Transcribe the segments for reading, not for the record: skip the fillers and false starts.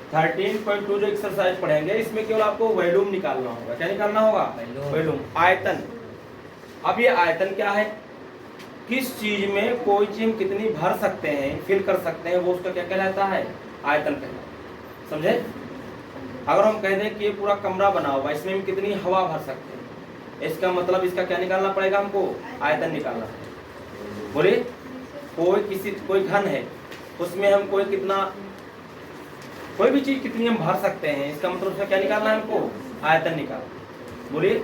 13.2 जो एक्सरसाइज पढ़ेंगे इसमें केवल आपको वॉल्यूम निकालना होगा। क्या निकालना होगा? वॉल्यूम, आयतन। अब ये आयतन क्या है? किस चीज में कोई चीज हम कितनी भर सकते हैं, फिल कर सकते हैं, वो उसका क्या कहलाता है? आयतन कहलाता है। समझे? अगर हम कह दें कि ये पूरा कमरा बना हुआ, इसमें हम कितनी हवा भर सकते हैं, इसका मतलब इसका क्या निकालना पड़ेगा हमको? आयतन निकालना है। बोलिए, कोई घन है, उसमें हम कोई भी चीज कितनी हम भर सकते हैं, इसका मतलब उसका क्या निकालना है हमको? आयतन निकालना। बोलिए,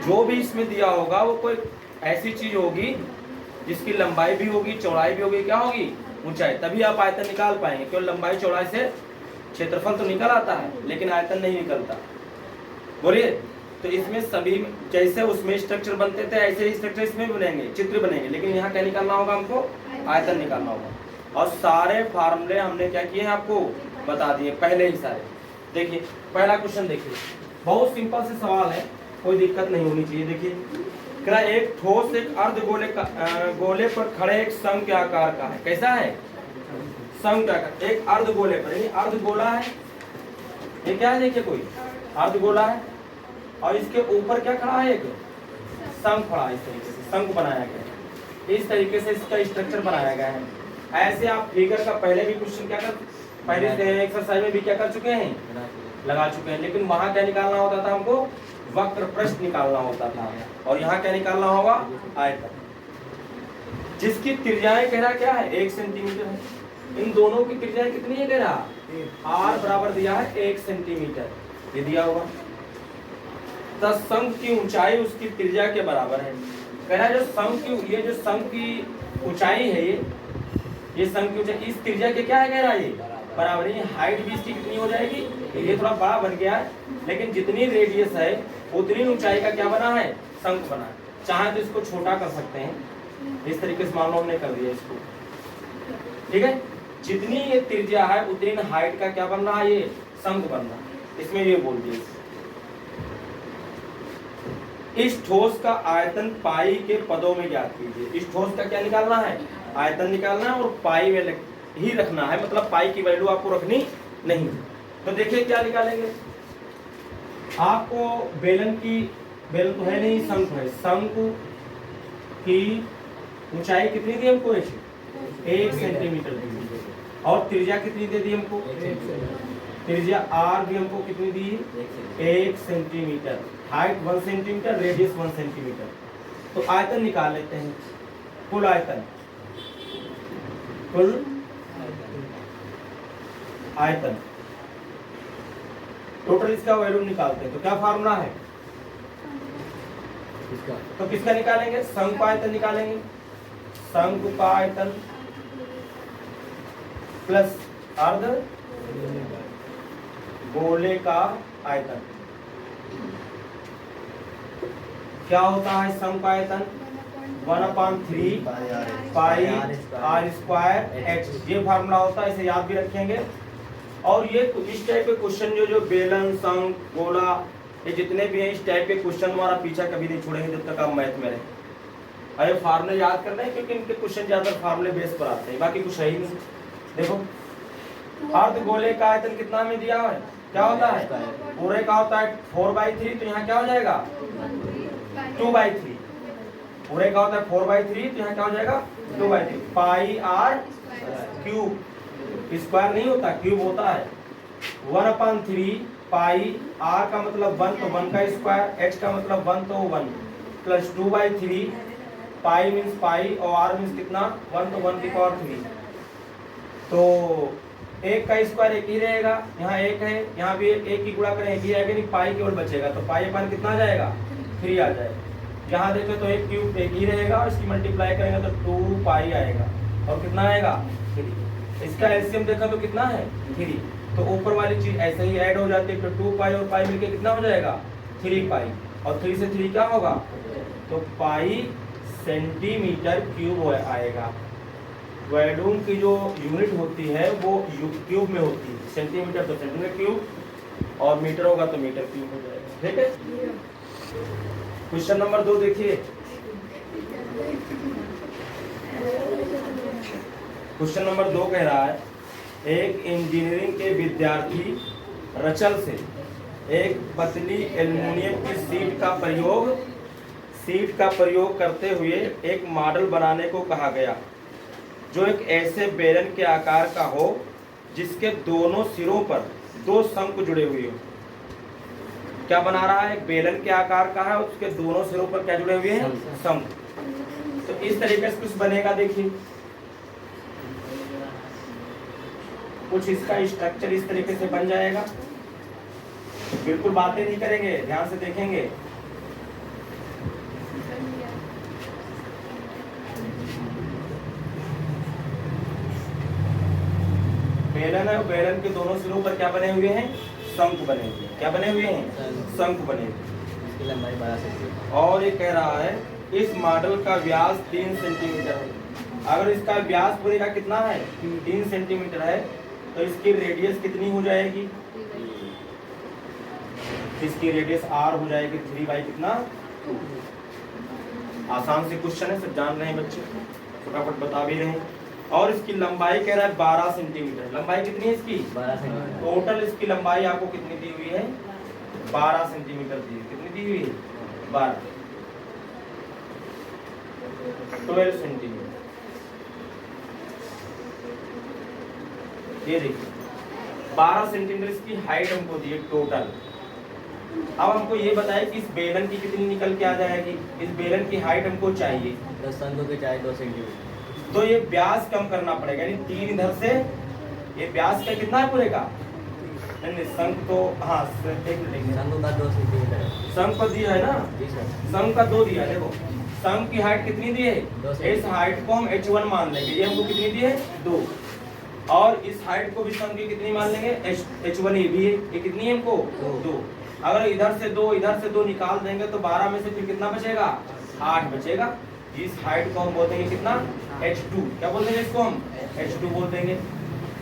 जो भी इसमें दिया होगा वो कोई ऐसी चीज होगी जिसकी लंबाई भी होगी, चौड़ाई भी होगी, क्या होगी? ऊंचाई, तभी आप आयतन निकाल पाएंगे। क्यों? लंबाई चौड़ाई से क्षेत्रफल तो निकल आता है लेकिन आयतन नहीं निकलता। बोलिए, तो इसमें सभी जैसे उसमें स्ट्रक्चर बनते थे ऐसे ही स्ट्रक्चर इसमें बनेंगे, चित्र बनेंगे, लेकिन यहाँ क्या निकालना होगा हमको? आयतन निकालना होगा। और सारे फार्मूले हमने क्या किए हैं आपको बता दिए पहले ही सारे। देखिए पहला क्वेश्चन देखिए, बहुत सिंपल से सवाल है, कोई दिक्कत नहीं होनी चाहिए। देखिए, एक ठोस एक अर्ध गोले पर खड़े एक शंख के आकार का है। कैसा है? शंख का आकार, एक अर्ध गोले पर, यानी अर्ध गोला है। ये क्या है? देखिए, कोई अर्ध गोला है और इसके ऊपर क्या खड़ा है? एक शंख खड़ा है। इस तरीके से शंख बनाया गया है, इस तरीके से इसका स्ट्रक्चर बनाया गया है। ऐसे आप फिगर का पहले भी क्वेश्चन पहले एक्सरसाइज में भी क्या कर चुके हैं? लगा चुके हैं। लेकिन वहां क्या निकालना होता था हमको? वक्र प्रश्न निकालना होता था। और यहाँ क्या निकालना होगा? आयतन, जिसकी त्रिज्याएं कह रहा क्या है? 1 सेंटीमीटर है। इन दोनों की त्रिज्याएं कितनी है कह रहा? आर बराबर दिया है 1 सेंटीमीटर, ये दिया होगा। तो शंख की ऊंचाई उसकी त्रिज्या के बराबर है। कह रहा है जो शंख की ऊंचाई है, ये शंख की ऊंचाई इस त्रिज्या के क्या है कह रहा है? ये बराबर है। हाइट भी इसकी कितनी हो जाएगी? ये थोड़ा बड़ा बन गया है, लेकिन जितनी रेडियस है उतनी ऊंचाई का क्या बना है? शंख बना है। चाहे तो इसको छोटा कर सकते हैं, इस तरीके से मान लो हमने कर दिया इसको, ठीक है। जितनी ये त्रिज्या है उतनी हाइट का क्या बन रहा है? ये शंख बन रहा है। इसमें ये बोल दिया। इस ठोस का आयतन पाई के पदों में ज्ञात कीजिए। इस ठोस का क्या निकालना है? आयतन निकालना है, और पाई में ही रखना है, मतलब पाई की वैल्यू आपको रखनी नहीं। तो देखिए क्या निकालेंगे। आपको बेलन तो है नहीं, शंख है। शंख की ऊंचाई कितनी दी हमको? 1 सेंटीमीटर दी। और त्रिज्या कितनी दे दी हमको? त्रिज्या आर भी हमको कितनी दी? 1 centimetre. Height 1 centimetre, radius 1 centimetre. तो आयतन निकाल लेते हैं। कुल आयतन, टोटल इसका वैल्यू निकालते हैं। तो क्या फार्मूला है? तो किसका निकालेंगे? शंख का आयतन निकालेंगे। शंख का आयतन प्लस अर्ध गोले का आयतन क्या होता है? शंख का आयतन 1/3 पाई आर स्क्वायर एच, ये फार्मूला होता है, इसे याद भी रखेंगे। और ये इस टाइप के क्वेश्चन जो बेलन, शंख, गोला, ये जितने भी हैं इस टाइप के क्वेश्चन हमारा पीछा कभी नहीं छोड़ेंगे जब तक आप मैथ में रहे। अरे फार्मूले याद करना है, क्योंकि इनके क्वेश्चन ज्यादातर फार्मूले बेस पर आते हैं, बाकी कुछ है ही नहीं। देखो, अर्ध गोले का आयतन कितना में दिया है? क्या होता है? पूरे का होता है 4/3, तो यहाँ क्या हो जाएगा? 2/3। पूरे का होता है 4/3, तो यहाँ क्या हो जाएगा? 2/3। पाई आर क्यूब, स्क्वायर नहीं होता, क्यूब होता है। 1/3 पाई, आर का मतलब 1, तो 1 का स्क्वायर, एच का मतलब 1, तो 1 प्लस 2/3 पाई मीन्स पाई और आर मीन्स कितना? 1, तो 1 की पावर 3। तो 1 का स्क्वायर 1 ही रहेगा, यहाँ 1 है, यहाँ भी 1 की गुणा करें 1 ही आएगा, नहीं पाई केवल बचेगा, तो पाई अपन कितना आ जाएगा? 3 आ जाएगा। यहाँ देखो तो 1 क्यूब 1 ही रहेगा, इसकी मल्टीप्लाई करेंगे तो 2 पाई आएगा, और कितना आएगा? 3। इसका एलसीएम देखा तो कितना है? 3। तो ऊपर वाली चीज ऐसे ही ऐड हो जाती है, तो 2 पाई और पाई मिलके कितना हो जाएगा? 3 पाई, और 3 से 3 क्या होगा? तो पाई सेंटीमीटर क्यूब आएगा। वॉल्यूम की जो यूनिट होती है वो क्यूब में होती है, सेंटीमीटर तो सेंटीमीटर क्यूब, और मीटर होगा तो मीटर क्यूब हो जाएगा। ठीक है। क्वेश्चन नंबर 2 देखिए। क्वेश्चन नंबर 2 कह रहा है, एक इंजीनियरिंग के विद्यार्थी रचल से एक पतली एल्युमिनियम की सीट का प्रयोग करते हुए एक मॉडल बनाने को कहा गया जो एक ऐसे बेलन के आकार का हो जिसके दोनों सिरों पर 2 शंकु जुड़े हुए हो। क्या बना रहा है? एक बेलन के आकार का है, उसके दोनों सिरों पर क्या जुड़े हुए हैं? शंकु। तो इस तरीके से कुछ बनेगा, देखिए कुछ इसका स्ट्रक्चर इस तरीके से बन जाएगा। बिल्कुल बातें नहीं करेंगे, ध्यान से देखेंगे। बेलन है, बेलन के दोनों सिरों पर क्या बने हुए हैं? शंकु बने हुए हैं। क्या बने हुए हैं? शंकु बने हुए हैं। इसकी लंबाई 12 सेंटीमीटर। और ये कह रहा है इस मॉडल का व्यास 3 सेंटीमीटर है। अगर इसका व्यास पूरे का कितना है? 3 सेंटीमीटर है, तो इसकी रेडियस कितनी हो जाएगी? इसकी रेडियस r हो जाएगी 3 बाई कितना? 2। आसान से क्वेश्चन है, सब जान रहे हैं बच्चे, फटाफट बता भी रहे हैं। और इसकी लंबाई कह रहा है 12 सेंटीमीटर। लंबाई कितनी है इसकी? 12 सेंटीमीटर। टोटल इसकी लंबाई आपको कितनी दी हुई है? 12 सेंटीमीटर दी। कितनी दी हुई है? 12 सेंटीमीटर। ये देखिए 12 सेंटीमीटर इसकी हाइट हमको दी है टोटल। अब हमको ये बताए कि इस बेलन की कितनी निकल के आ जाएगी। इस बेलन की हाइट हमको चाहिए, 10 शंकु के चाहे 2 सेंटीमीटर। तो ये व्यास कम करना पड़ेगा, यानी 3 इधर से। ये व्यास का कितना है पूरे का? नहीं शंख तो हाँ एक मिनट, शंकु का 2 सेंटीमीटर है। शंख को दिया है ना? जी सर। शंख का 2 दिया है। देखो शंख की हाइट कितनी दी है? 2 इस हाइट को हम h1 मान लेंगे। ये हमको कितनी दी है? 2। और इस हाइट को भी शंख की कितनी मान लेंगे? h1 ये भी है। ये कितनी है हमको? 2। अगर इधर से 2 निकाल देंगे तो 12 में से फिर कितना बचेगा? 8 बचेगा। इस हाइट को हम बोल देंगे कितना? h2। क्या बोल देंगे इसको हम? h2 बोल देंगे।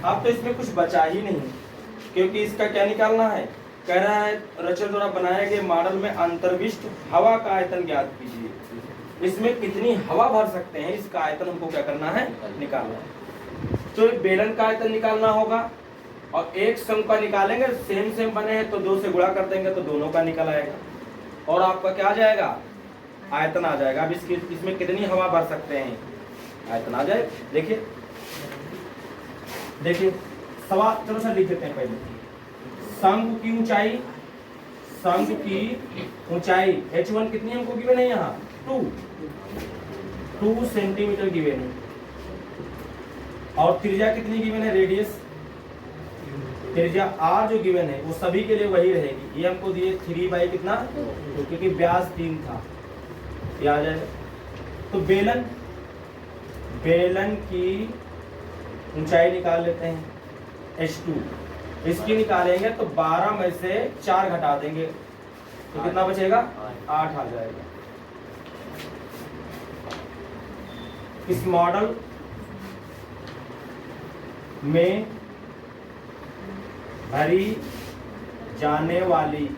अब तो इसमें कुछ बचा ही नहीं, क्योंकि इसका क्या निकालना है? कह रहा है रचल द्वारा बनाए गए मॉडल में अंतर्विष्ट हवा का आयतन ज्ञात कीजिए। इसमें कितनी हवा भर सकते हैं, इसका आयतन हमको क्या करना है? निकालना है। तो एक बेलन का आयतन निकालना होगा और एक शंकु का निकालेंगे। सेम बने हैं तो 2 से गुणा कर देंगे तो दोनों का निकल आएगा और आपका क्या आ जाएगा? आयतन आ जाएगा। अब इसमें कितनी हवा भर सकते हैं, आयतन आ जाए। देखिए सवाल, चलो सर लिख देते हैं पहले। शंकु की ऊंचाई, शंकु की ऊंचाई h1 कितनी हमको गिवन है? यहाँ 2 सेंटीमीटर गिवन है। और त्रिज्या कितनी गिवन है? रेडियस त्रिज्या r जो गिवन है वो सभी के लिए वही रहेगी। ये हमको दिए 3 बाई कितना? 2, क्योंकि व्यास 3 था। ये आ जाएगा। तो बेलन की ऊंचाई निकाल लेते हैं h2। इसकी निकालेंगे तो 12 में से 4 घटा देंगे तो कितना बचेगा? 8 आ जाएगा। इस मॉडल में भरी जाने वाली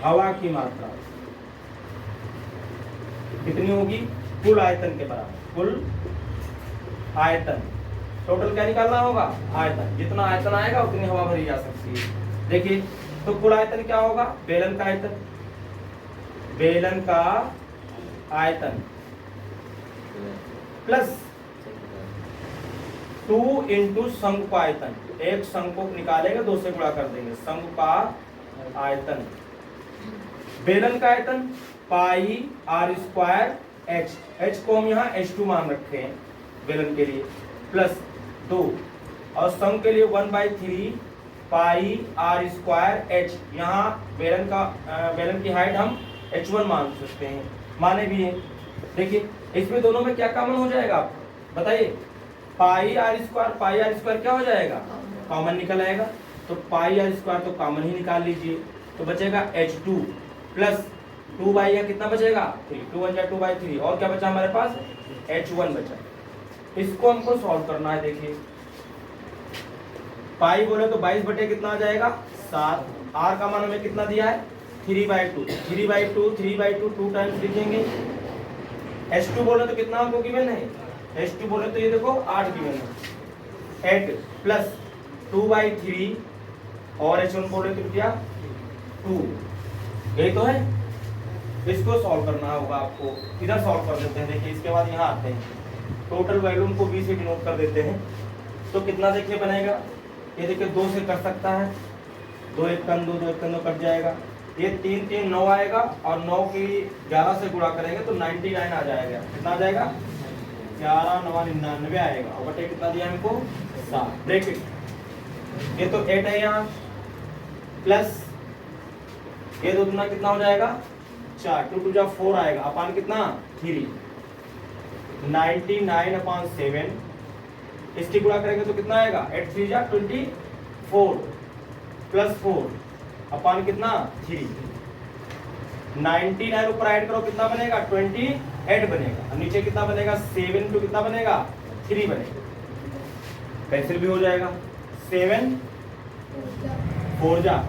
हवा की मात्रा कितनी होगी? कुल आयतन के बराबर। कुल आयतन, टोटल क्या निकालना होगा? आयतन। जितना आयतन आएगा उतनी हवा भरी जा सकती है। देखिए तो कुल आयतन क्या होगा? बेलन का आयतन, बेलन का आयतन प्लस 2 इंटू शंकु का आयतन। एक शंकु निकालेंगे 2 से गुणा कर देंगे। शंकु का आयतन, बेलन का आयतन पाई r² h को हम यहाँ h2 मान रखे हैं बेलन के लिए, प्लस 2 और शंकु के लिए 1/3 पाई r² h। यहाँ बेलन की हाइट हम h1 मान सकते हैं, माने भी है। देखिए इसमें दोनों में क्या कॉमन हो जाएगा आप बताइए? पाई r² क्या हो जाएगा? कॉमन निकल आएगा। तो पाई r² तो कॉमन ही निकाल लीजिए, तो बचेगा h2 प्लस 2 बाई या कितना बचेगा? 3। 2 1 2/3 और क्या बचा हमारे पास? h1 बचा। इसको हमको सॉल्व करना है। देखिए पाई बोले तो 22 बटे कितना आ जाएगा? 7। r का मान हमें कितना दिया है? 3/2। 3/2 2 टाइम्स लिखेंगे। h2 बोले तो कितना हमको गिवन है? H2 बोले तो ये देखो 8 गिवन है, 8 प्लस 2/3 और H1 बोले तो क्या 2, यही तो है। इसको सॉल्व करना होगा आपको, इधर सॉल्व कर देते हैं। देखिए इसके बाद यहाँ आते हैं, टोटल वैल्यू को 20 से डिनोट कर देते हैं, तो कितना देखिए बनेगा, ये देखिए 2 से कर सकता है, 2 1 2 2 1 2 कट जाएगा, ये 3 3 9 आएगा और 9 की 11 से गुणा करेंगे तो 99 आ जाएगा। कितना आ जाएगा 11 9 99 आएगा, और बटे कितना दिया हमको 7 ब्रैकेट, ये तो 8 है यहाँ, प्लस ये 2 दूना कितना हो जाएगा 4, 2 2 4 आएगा, अपान कितना 3, 99/7, इसकी गुणा करेंगे तो कितना आएगा 8 3 24 प्लस 4 अपान कितना 3, 99 ऊपर ऐड करो कितना बनेगा 28 बनेगा, और नीचे कितना बनेगा 7 टू कितना बनेगा 3 बनेगा, कैंसिल भी हो जाएगा, 7 4 जा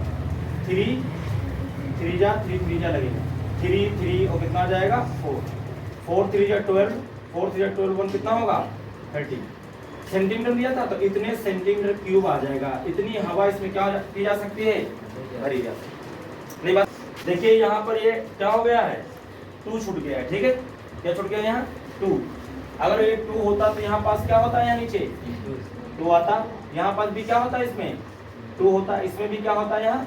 3 3 जा 3 3 जा लगेगा 3 3 और कितना आ जाएगा 4 4 3 जा 12 4 3 जा 12 1 कितना होगा 30 सेंटीमीटर दिया था, तो इतने सेंटीमीटर क्यूब आ जाएगा। इतनी हवा इसमें क्या की जा सकती है, भरी जा सकती है। नहीं बात, देखिए यहाँ पर ये क्या हो गया है 2 छूट गया है, ठीक है, क्या छूट गया यहाँ 2, अगर ये 2 होता तो यहाँ पास क्या होता है, यहाँ नीचे 2 आता, यहाँ पास भी क्या होता है, इसमें 2 होता, इसमें भी क्या होता है, यहाँ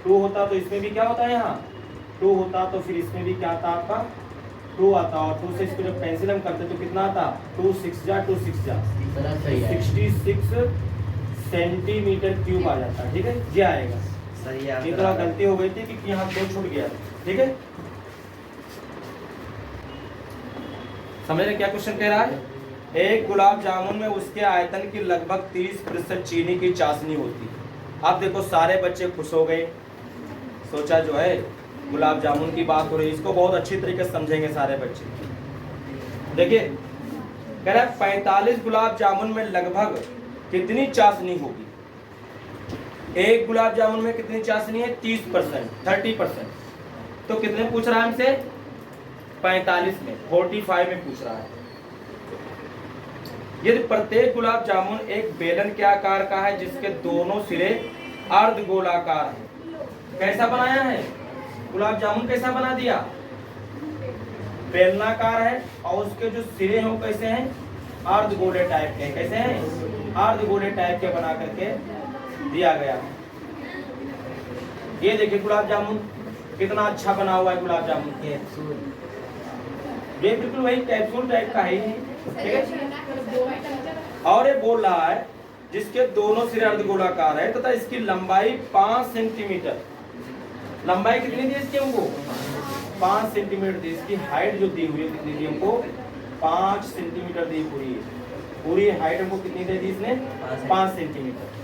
2 होता, तो इसमें भी क्या होता है, यहाँ 2 होता, तो फिर इसमें भी क्या आता आपका 2 आता, और 2 से इसको जब कैंसिल हम करते तो कितना आता 2 6 जा 66 सेंटीमीटर क्यूब आ जाता है, ठीक है, ये आएगा। सही ये थोड़ा गलती हो गई थी क्योंकि यहाँ 2 छूट गया, ठीक है, समझ रहे क्या क्वेश्चन कह रहा है। एक गुलाब जामुन में उसके आयतन की लगभग 30% चीनी की चाशनी होती है। अब देखो सारे बच्चे खुश हो गए, सोचा जो है गुलाब जामुन की बात हो रही है, इसको बहुत अच्छी तरीके से समझेंगे सारे बच्चे। देखिए कह रहा है 45 गुलाब जामुन में लगभग कितनी चाशनी होगी। एक गुलाब जामुन में कितनी चाशनी है 30%। तो कितने पूछ रहा है हमसे 45 में, 45 में पूछ रहा है। यदि प्रत्येक गुलाब जामुन एक बेलन के आकार का है जिसके दोनों सिरे अर्धगोलाकार हैं, कैसा बनाया है गुलाब जामुन, कैसा बना दिया बेलनाकार है, और उसके जो सिरे हैं वो कैसे हैं अर्धगोले टाइप के, कैसे हैं अर्धगोले टाइप के बना करके दिया गया। ये देखिए गुलाब जामुन कितना अच्छा बना हुआ है, गुलाब जामुन कैप्सूल, ये बिल्कुल वही कैप्सूल टाइप का है, ठीक है। और ये बोल रहा है जिसके दोनों सिरे अर्धगोलाकार है तथा इसकी लंबाई 5 सेंटीमीटर, लंबाई कितनी दी इसकी हमको 5 सेंटीमीटर दी, इसकी हाइट जो दी हुई है कितनी दी हमको 5 सेंटीमीटर दी, पूरी हाइट हमको कितनी दे दी इसने 5 सेंटीमीटर।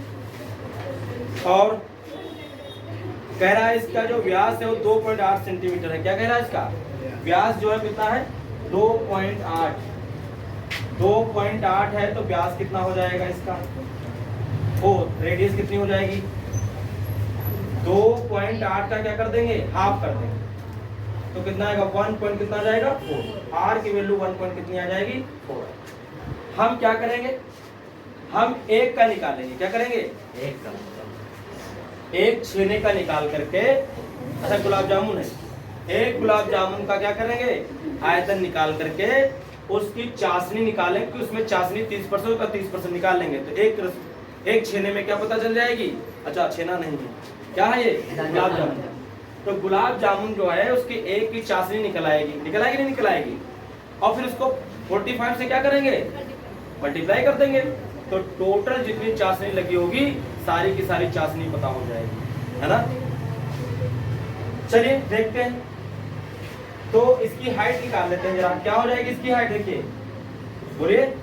और कह रहा है इसका जो व्यास है वो 2.8 सेंटीमीटर है। क्या कह रहा है इसका व्यास जो है कितना है 2.8 है, तो व्यास कितना हो जाएगा इसका, ओ रेडियस कितनी हो जाएगी 2.8 का क्या कर देंगे हाफ कर देंगे, तो कितना आएगा 1 पॉइंट कितना आ जाएगा 4, आर की वैल्यू 1 पॉइंट कितनी आ जाएगी 4। हम क्या करेंगे, हम एक का निकालेंगे, क्या करेंगे एक छेने का निकाल करके, अच्छा गुलाब जामुन है, एक गुलाब जामुन का क्या करेंगे आयतन निकाल करके उसकी चाशनी निकालेंगे कि उसमें चाशनी 30% का 30% निकाल लेंगे, तो एक छेने में क्या पता चल जाएगी, अच्छा छेना नहीं है, क्या है ये गुलाब जामुन। तो गुलाब जामुन जो है उसकी एक की चाशनी निकल आएगी नहीं निकल आएगी, और फिर उसको 45 से क्या करेंगे मल्टीप्लाई कर देंगे, तो टोटल जितनी चाशनी लगी होगी सारी की सारी चाशनी पता हो जाएगी, है ना। चलिए देखते हैं, तो इसकी हाइट निकाल लेते हैं जरा, क्या हो जाएगी इसकी हाइट, देखिए बोलिए,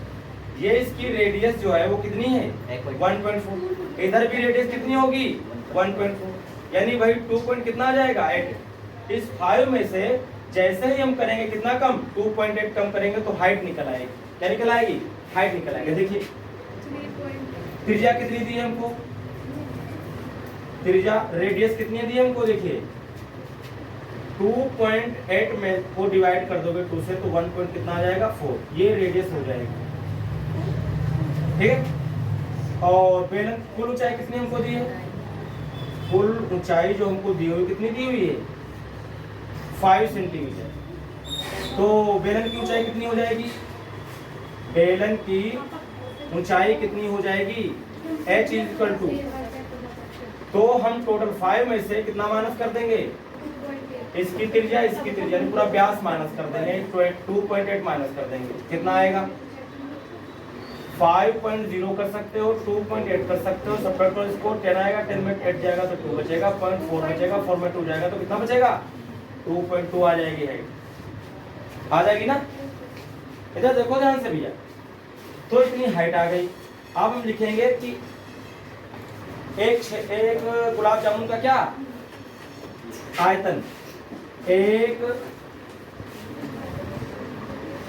ये इसकी रेडियस जो है वो कितनी है 1.4, इधर भी रेडियस कितनी होगी 1.4, यानी वही 2 पॉइंट कितना आ जाएगा 8। इस 5 में से जैसे ही हम करेंगे कितना कम 2.8 कम करेंगे तो हाइट निकल आएगी, क्या निकल आएगी हाइट निकल आएगी। देखिए त्रिज्या कितनी दी है हमको, त्रिज्या रेडियस कितनी दी है हमको, देखिए 2.8 में को डिवाइड कर दोगे 2 से तो 1 पॉइंट कितना आ जाएगा 4, ये रेडियस हो जाएगी। ठीक है। और बेलन कुल ऊंचाई कितनी हमको दी है, कुल ऊंचाई जो हमको दी हुई कितनी दी हुई है 5 सेंटीमीटर। तो बेलन की ऊंचाई कितनी हो जाएगी, बेलन की ऊंचाई कितनी हो जाएगी h इक्वल टू, तो हम टोटल 5 में से कितना माइनस कर देंगे, इसकी त्रिज्या यानी पूरा व्यास माइनस कर देंगे, 2.8 माइनस कर देंगे, कितना आएगा 5.0 कर सकते हो, 2.8 कर सकते हो, सब्ट्रैक्ट करो इसको, 10 आएगा, 10 में 8 जाएगा तो 2 बचेगा, 0.4 बचेगा, 4 में 2 जाएगा तो कितना बचेगा 2.2 आ जाएगी हाइट, आ जाएगी ना। इधर देखो ध्यान से भैया, तो इतनी हाइट आ गई। अब हम लिखेंगे कि एक गुलाब जामुन का क्या आयतन, एक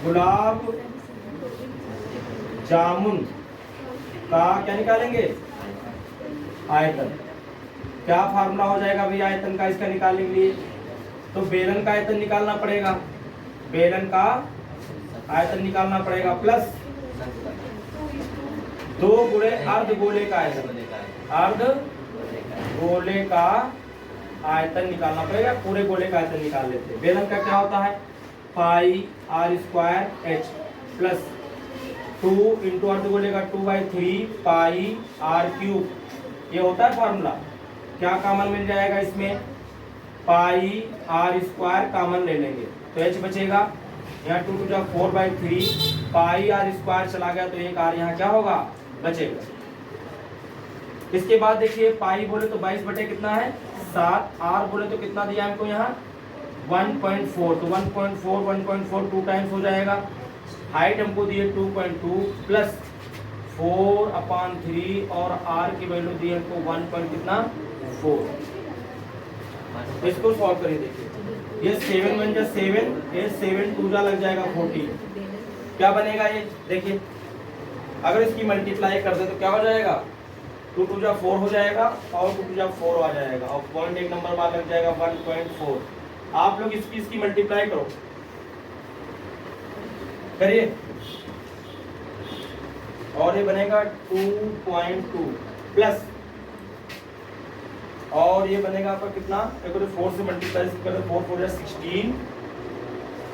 गुलाब जामुन का क्या निकालेंगे आयतन। क्या फार्मूला हो जाएगा भैया आयतन का इसका निकालने के लिए, तो बेलन का आयतन निकालना पड़ेगा, बेलन का आयतन निकालना पड़ेगा प्लस 2 गुणे अर्ध गोले का आयतन, अर्ध गोले का आयतन निकालना पड़ेगा, पूरे गोले का आयतन निकाल लेते हैं। बेलन का क्या होता है pi R square H plus 2 into अर्ध गोले का 2/3 पाई आर क्यूब, ये होता है फॉर्मूला। क्या कॉमन मिल जाएगा इसमें, पाई आर स्क्वायर कॉमन ले लेंगे तो एच बचेगा, यहाँ 2 2 4/3 पाई आर स्क्वायर चला गया तो एक आर यहाँ क्या होगा बचेगा। इसके बाद देखिए पाई बोले तो 22 बटे कितना है 7, आर बोले तो कितना दिया हमको यहाँ 1.4, तो 1.4 2 टाइम्स हो जाएगा। हाइट हमको दी है 2.2 प्लस 4/3 और आर की वैल्यू दी है हमको 1.4। इसको सॉल्व करिए, देखिए ये 7 बन जा 7, ये 7 2 जा लग जाएगा 40, क्या बनेगा ये देखिए, अगर इसकी मल्टीप्लाई कर दे तो क्या हो जाएगा 2 2 जा 4 हो जाएगा और 2 2 जा 4 आ जाएगा और पॉइंट एक नंबर बाद लग जाएगा 1.4। आप लोग इसकी मल्टीप्लाई करो, करिए, और ये बनेगा 2.2 प्लस, और ये बनेगा आपका कितना, एक 4 से मल्टीप्लाई करें 4 4 जा 16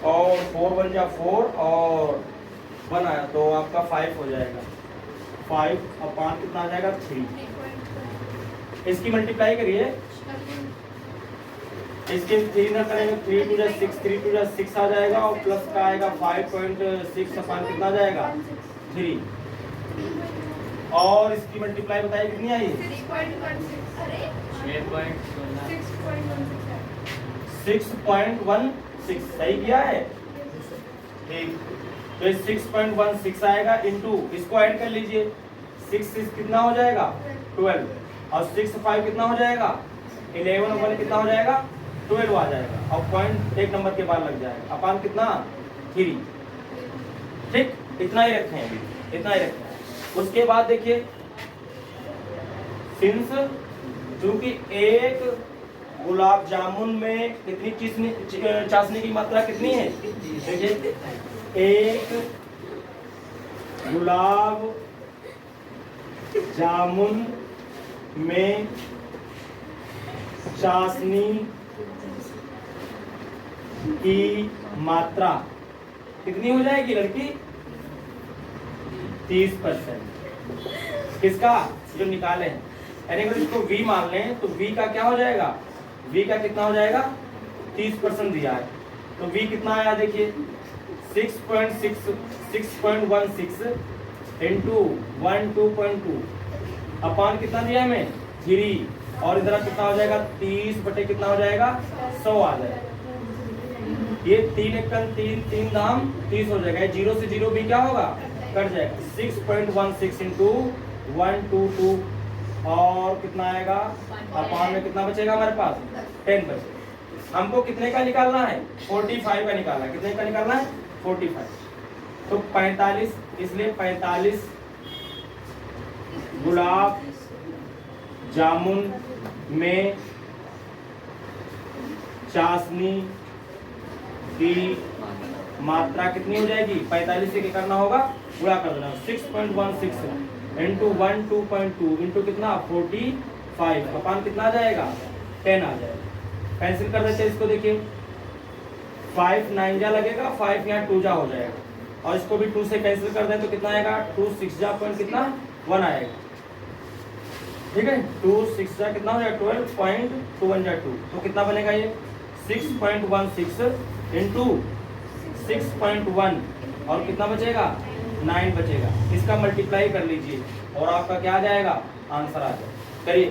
और 4 1 जा 4 और 1 आया तो आपका 5 हो जाएगा, 5 अपान कितना आ जाएगा 3। इसकी मल्टीप्लाई करिए, इसके 3 ना करेंगे 3 2 जा 6 3 2 जा 6 आ जाएगा और प्लस का आएगा 5.6 अपान कितना आ जाएगा 3, और इसकी मल्टीप्लाई बताइए कितनी आई 6.16, सही किया है ठीक। तो 6.16 आएगा इंटू, इसको ऐड कर लीजिए, 6 6 कितना हो जाएगा 12 और 6 5 कितना हो जाएगा 11 और 1 कितना हो जाएगा 12 आ जाएगा और पॉइंट एक नंबर के बाद लग जाएगा, अपान कितना 3। ठीक, इतना ही रखें अभी, इतना ही रखें। उसके बाद देखिए सिंस क्योंकि एक गुलाब जामुन में कितनी चाशनी की मात्रा कितनी है, देखिए एक गुलाब जामुन में चाशनी की मात्रा कितनी हो जाएगी लड़की 30%। किसका जो निकाले हैं, यानी अगर इसको V मान लें तो V का क्या हो जाएगा, V का कितना हो जाएगा 30% दिया है तो V कितना आया देखिए 6.16 इंटू 12.2 अपान कितना दिया हमें 3 और इधर कितना हो जाएगा 30 बटे कितना हो जाएगा 100 आ जाएगा। ये 3 एकम 3 दाम 30 हो जाएगा, 0 से 0 भी क्या होगा कट जाएगा। 6.16 इंटू 122 और कितना आएगा अपान में कितना बचेगा हमारे पास 10 बचेगा। हमको कितने का निकालना है 45 का निकालना है, कितने का निकालना है 45, तो 45, इसलिए 45 गुलाब जामुन में चाशनी की मात्रा कितनी हो जाएगी, 45 से क्या करना होगा, गुणा कर देना। 6.16 इंटू 1 2.2 इंटू कितना 45 अपान कितना आ जाएगा 10 आ जाएगा। कैंसिल कर देते हैं इसको, देखिए 5 9 जा लगेगा, 5 यहाँ 2 जा हो जाएगा, और इसको भी 2 से कैंसिल कर दें तो कितना आएगा, 2 6 जा पॉइंट कितना 1 आएगा, ठीक है। 2 6 जा कितना हो जाएगा 12.21 जा 2, तो कितना बनेगा ये 6.16 इंटू 6.1 और कितना बचेगा 9 बचेगा। इसका मल्टीप्लाई कर लीजिए और आपका क्या आ जाएगा, आंसर आ जाएगा। करिए।